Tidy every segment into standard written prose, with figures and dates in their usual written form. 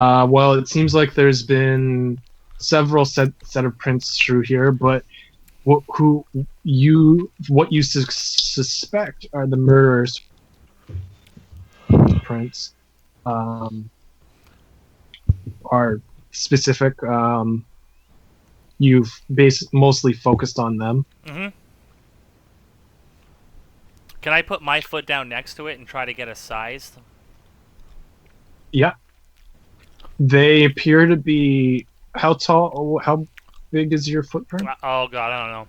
Well, it seems like there's been several set of prints through here, but what you suspect are the murderers' prints um, are specific. You've mostly focused on them. Mm-hmm. Can I put my foot down next to it and try to get a size? Yeah, they appear to be. How tall? How big is your footprint? Oh god, I don't know.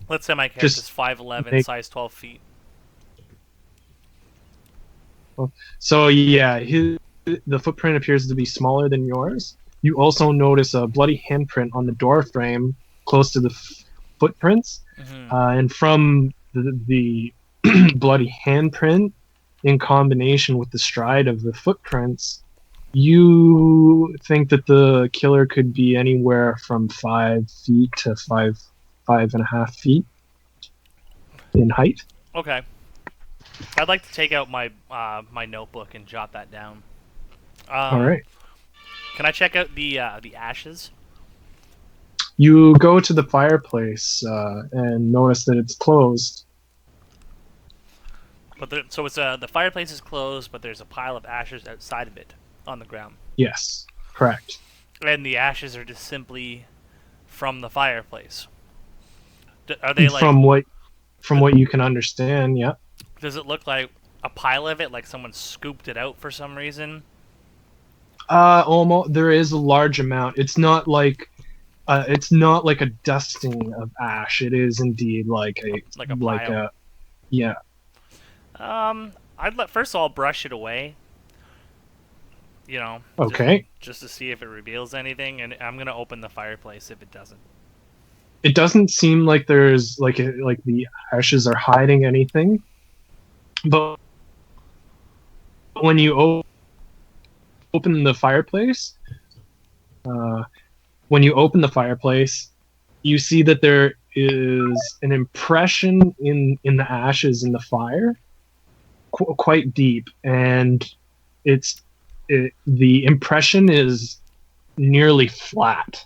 Let's say my character's Just 5'11", make. size 12 feet. So yeah, the footprint appears to be smaller than yours. You also notice a bloody handprint on the door frame close to the footprints, Mm-hmm. and from the bloody handprint, in combination with the stride of the footprints, you think that the killer could be anywhere from 5 feet to 5.5 feet in height. Okay. I'd like to take out my my notebook and jot that down. All Um, right. can I check out the ashes? You go to the fireplace and notice that it's closed. So it's the fireplace is closed, but there's a pile of ashes outside of it on the ground, Yes, correct. and the ashes are just simply from the fireplace. Are they like? From what you can understand, yeah. Does it look like a pile of it, like someone scooped it out for some reason? Almost. There is a large amount. It's not like a dusting of ash. It is indeed Like a like pile. a yeah. I'd let first of all brush it away. You know, Okay. just to see if it reveals anything, and I'm gonna open the fireplace if it doesn't. It doesn't seem like there's like the ashes are hiding anything, but when you open the fireplace, uh, when you open the fireplace, you see that there is an impression in the ashes in the fire, quite deep, and the impression is nearly flat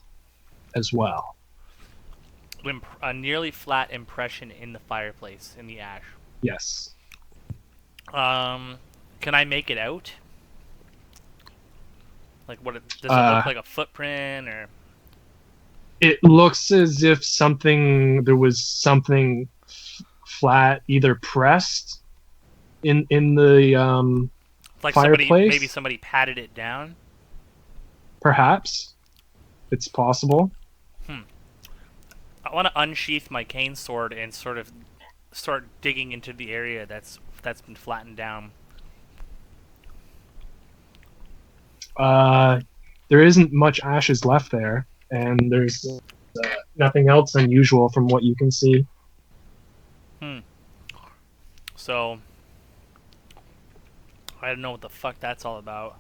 as well. A nearly flat impression in the fireplace in the ash. Yes. Um, can I make it out? Like, does it Uh, look like a footprint or? it looks as if there was something flat, either pressed in the Like maybe fireplace, somebody patted it down. perhaps. It's possible. Hmm. I want to unsheath my cane sword and sort of start digging into the area that's been flattened down. Uh, there isn't much ashes left there, and there's nothing else unusual from what you can see. Hmm. So I don't know what the fuck that's all about.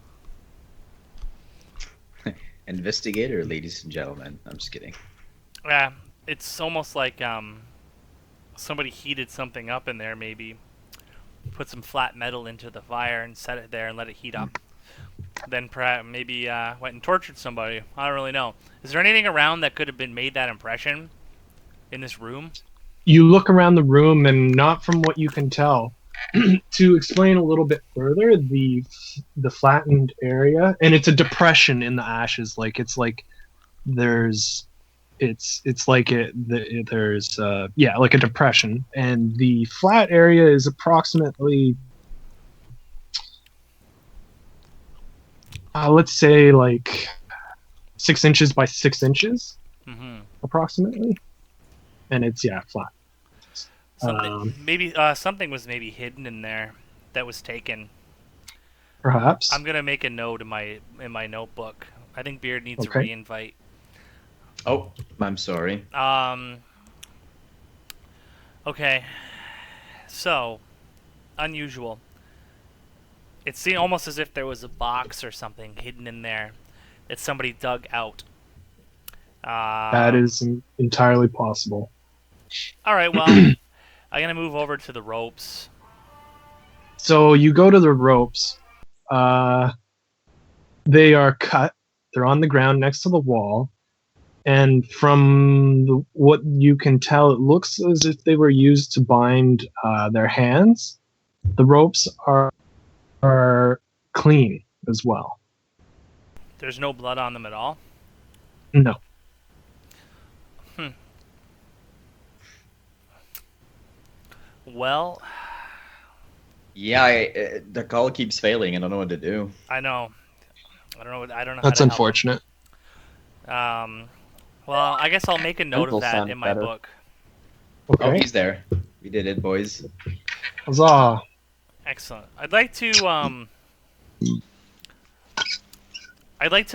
Investigator, ladies and gentlemen. I'm just kidding. Yeah, it's almost like somebody heated something up in there. Maybe put some flat metal into the fire and set it there and let it heat up. Then perhaps maybe went and tortured somebody. I don't really know. Is there anything around that could have been made that impression in this room? You look around the room, and not from what you can tell. To explain a little bit further, the flattened area, and it's a depression in the ashes. Like it's like there's it's like there's yeah, like a depression, and the flat area is approximately let's say like 6 inches by 6 inches Mm-hmm. approximately, and it's yeah, flat. Something um, maybe something was maybe hidden in there that was taken. I'm Perhaps. gonna make a note in my notebook. I think Beard needs a Okay. re-invite. Oh, I'm sorry. Okay. So unusual. It seemed almost as if there was a box or something hidden in there that somebody dug out. That Um. is entirely possible. All right. Well, I'm gonna move over to the ropes. So you go to the ropes. Uh, They are cut. They're on the ground next to the wall. And from what you can tell, it looks as if they were used to bind their hands. The ropes are clean as well. There's no blood on them at all. No. Well, Yeah, the call keeps failing. I don't know what to do. I know. I don't know. I don't know. That's how to unfortunate. Help 'em. Well, I guess I'll make a note of This'll that sound in my better. book. Oh, Okay. he's there. We did it, boys. Huzzah. Excellent. I'd like to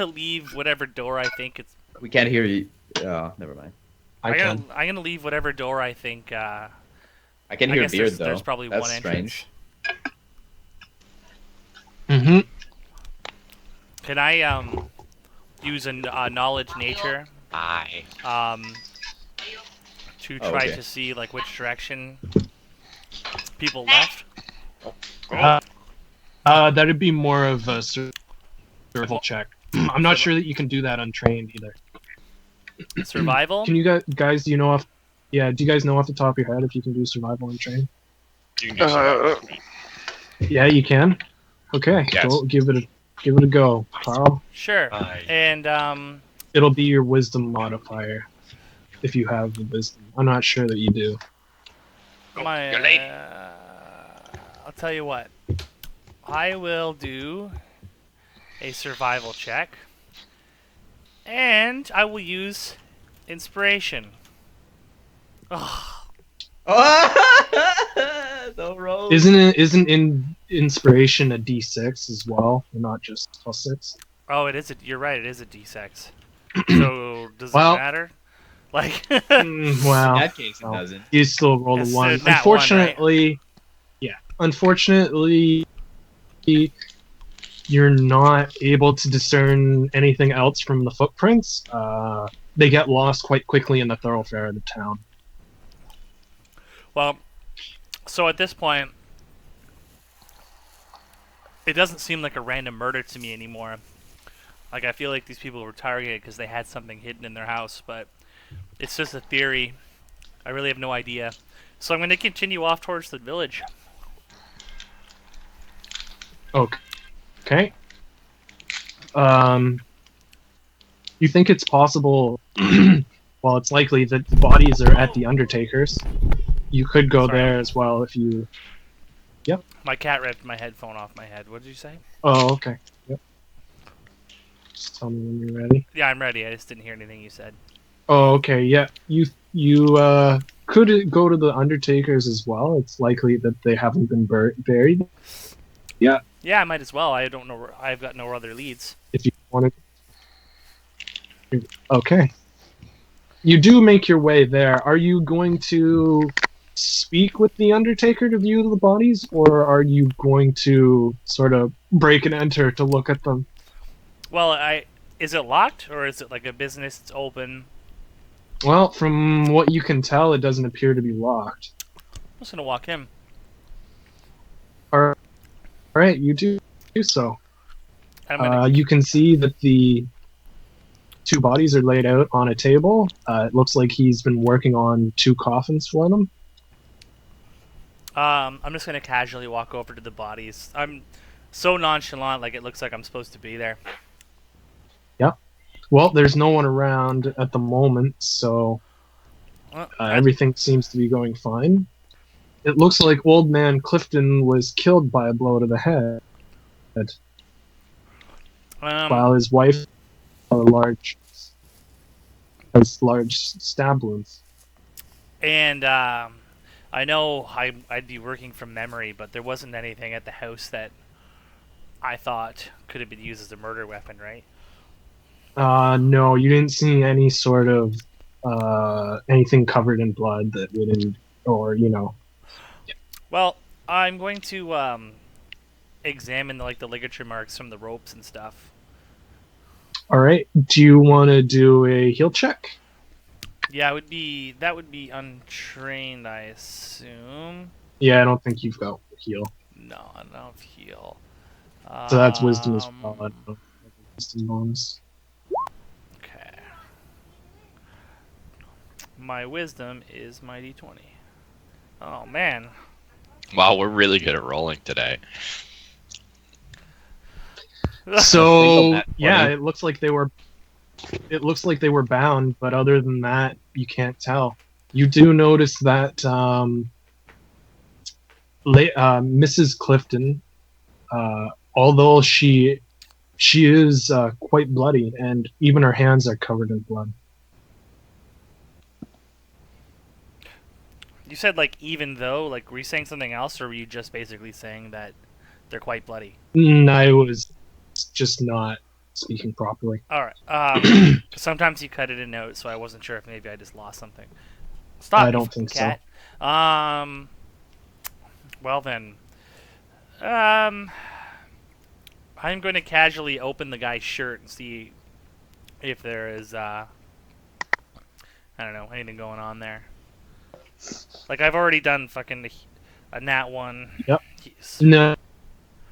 leave whatever door I think it's. We can't hear you. Oh, never mind. I can. I'm gonna leave whatever door I think. I can I hear guess Beard there's, though. there's probably That's one entrance. strange. Mm-hmm. Can I use a knowledge nature to Oh, try okay. to see like which direction people left? That'd be more of a survival check. I'm not sure that you can do that untrained either. Survival? Can you guys? Do you know off? Yeah. Do you guys know off the top of your head if you can do survival untrained? You can do survival. Yeah, you can. Okay. Yes. Go, give it a go, Carl. Sure. And It'll be your wisdom modifier if you have the wisdom. I'm not sure that you do. my you're late. I'll tell you what. I will do a survival check, and I will use inspiration. Oh, No roll. Isn't inspiration a d6 as well, and not just +6? oh, it is. You're right. It is a d6. So does Well- it matter? Like, Well, In that case, it well. doesn't. you still roll It's a 1. nat 1, right? Unfortunately, yeah. Unfortunately, you're not able to discern anything else from the footprints. They get lost quite quickly in the thoroughfare of the town. well, so at this point, it doesn't seem like a random murder to me anymore. Like, I feel like these people were targeted because they had something hidden in their house, but it's just a theory. I really have no idea. So I'm going to continue off towards the village. Okay. You think it's possible? Well, it's likely that the bodies are at the Undertaker's. You could go Sorry. there as well if you. My cat ripped my headphone off my head. What did you say? Oh, okay. Yep. Just tell me when you're ready. Yeah, I'm ready. I just didn't hear anything you said. Oh, okay. Yeah, you could go to the Undertaker's as well. It's likely that they haven't been buried. Yeah, I might as well. I don't know. I've got no other leads. If you wanted. Okay. You do make your way there. Are you going to speak with the Undertaker to view the bodies, or are you going to sort of break and enter to look at them? Well, is it locked or is it like a business that's open? Well, from what you can tell, it doesn't appear to be locked. I'm just gonna walk in. All right, you do so. I'm gonna. You can see that the 2 bodies are laid out on a table. It looks like he's been working on 2 coffins for them. I'm just gonna casually walk over to the bodies. I'm so nonchalant, like it looks like I'm supposed to be there. Well, there's no one around at the moment, so Well, everything seems to be going fine. It looks like old man Clifton was killed by a blow to the head, while his wife has large stab wounds. And I know I'd be working from memory, but there wasn't anything at the house that I thought could have been used as a murder weapon, right? No, you didn't see any sort of anything covered in blood that wouldn't, or Well, I'm going to examine the ligature marks from the ropes and stuff. All right. Do you want to do a heal check? Yeah, that would be untrained, I assume. Yeah, I don't think you've got heal. No, I don't have heal. So that's wisdom as well. I don't know. wisdom bonus. Okay. My wisdom is my d20. Oh man. Wow, we're really good at rolling today. So nat yeah, 20. it looks like they were. It looks like they were bound, but other than that, you can't tell. You do notice that Mrs. Clifton, although she is quite bloody, and even her hands are covered in blood. You said like even though, like were you saying something else, or were you just basically saying that they're quite bloody? I was just not speaking properly. All right. Sometimes you cut it in notes, so I wasn't sure if maybe I just lost something. Stop. I you don't fucking think so. cat. Well then. I'm going to casually open the guy's shirt and see if there is I don't know, anything going on there. Like I've already done fucking a nat one. Yep. Jeez.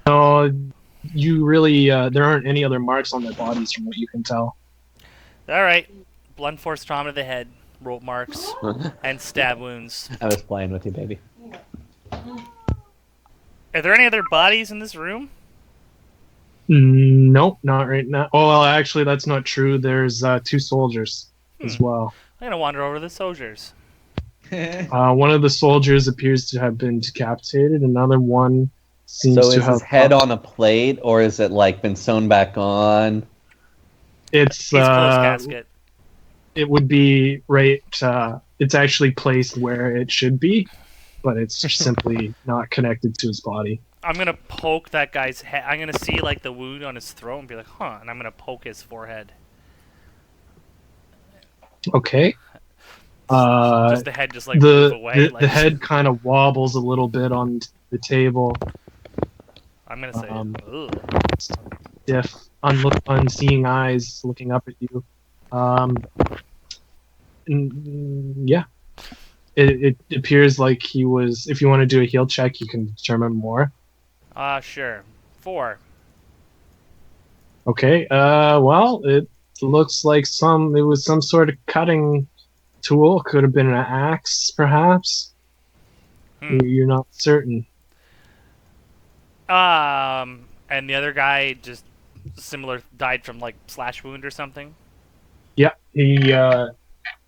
No, you really there aren't any other marks on their bodies from what you can tell. All right. Blunt force trauma to the head, rope marks, and stab wounds. I was playing with you, baby. Are there any other bodies in this room? Nope, not right now. Oh, well, actually, that's not true. There's 2 soldiers as well. I'm gonna wander over the soldiers. One of the soldiers appears to have been decapitated. Another one seems So to is have his head on a plate, or is it like been sewn back on? It's He's closed casket. it would be right. It's actually placed where it should be, but it's simply not connected to his body. I'm gonna poke that guy's head. I'm gonna see like the wound on his throat and be like, huh, and I'm gonna poke his forehead. Okay. Does the head just like move away? The head kind of wobbles a little bit on the table. I'm gonna say, Stiff, unseeing eyes looking up at you. Yeah. It appears like he was. If you want to do a heal check, you can determine more. Sure. 4. Okay. Well, it looks like it was some sort of cutting tool. Could have been an axe, perhaps. You're not certain. And the other guy just similar died from like slash wound or something. Yeah, he.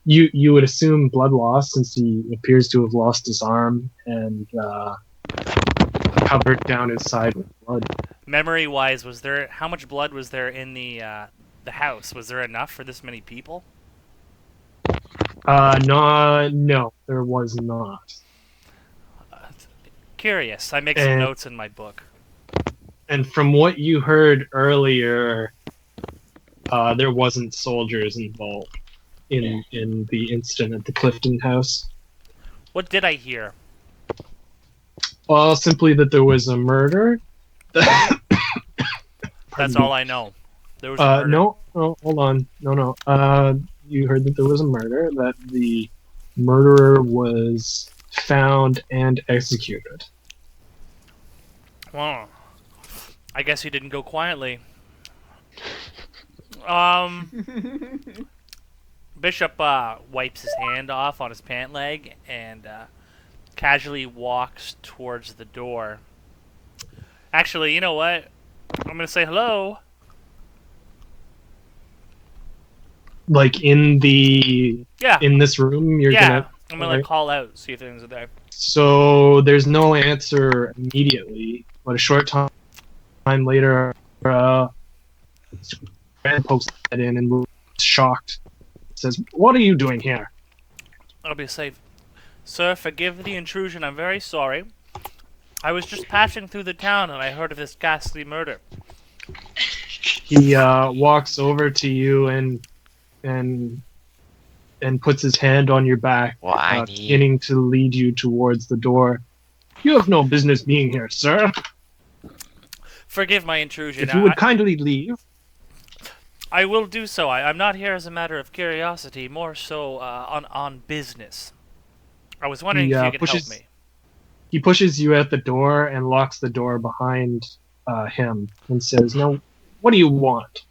You would assume blood loss since he appears to have lost his arm and covered down his side with blood. Memory-wise, how much blood was there in the house? Was there enough for this many people? No, there was not. Curious. I make some notes in my book. And from what you heard earlier, there wasn't soldiers involved in the incident at the Clifton house. What did I hear? Well, simply that there was a murder. That's all I know. There was a murder. No, hold on. No. You heard that there was a murder, that the murderer was found and executed. Well, I guess he didn't go quietly. Bishop wipes his hand off on his pant leg and casually walks towards the door. Actually, you know what? I'm gonna say hello. Like in this room, you're gonna. I'm gonna call out, see if things are there. So there's no answer immediately, but a short time later, Brand pokes his head in and looks shocked. Says, "What are you doing here?" I'll be safe. Sir, forgive the intrusion. I'm very sorry. I was just passing through the town and I heard of this ghastly murder. He walks over to you and puts his hand on your back, beginning to lead you towards the door. "You have no business being here, sir. Forgive my intrusion. If you would kindly leave." I will do so. I'm not here as a matter of curiosity, more so on business. I was wondering if you could help me. He pushes you at the door and locks the door behind him and says, "Now, what do you want?"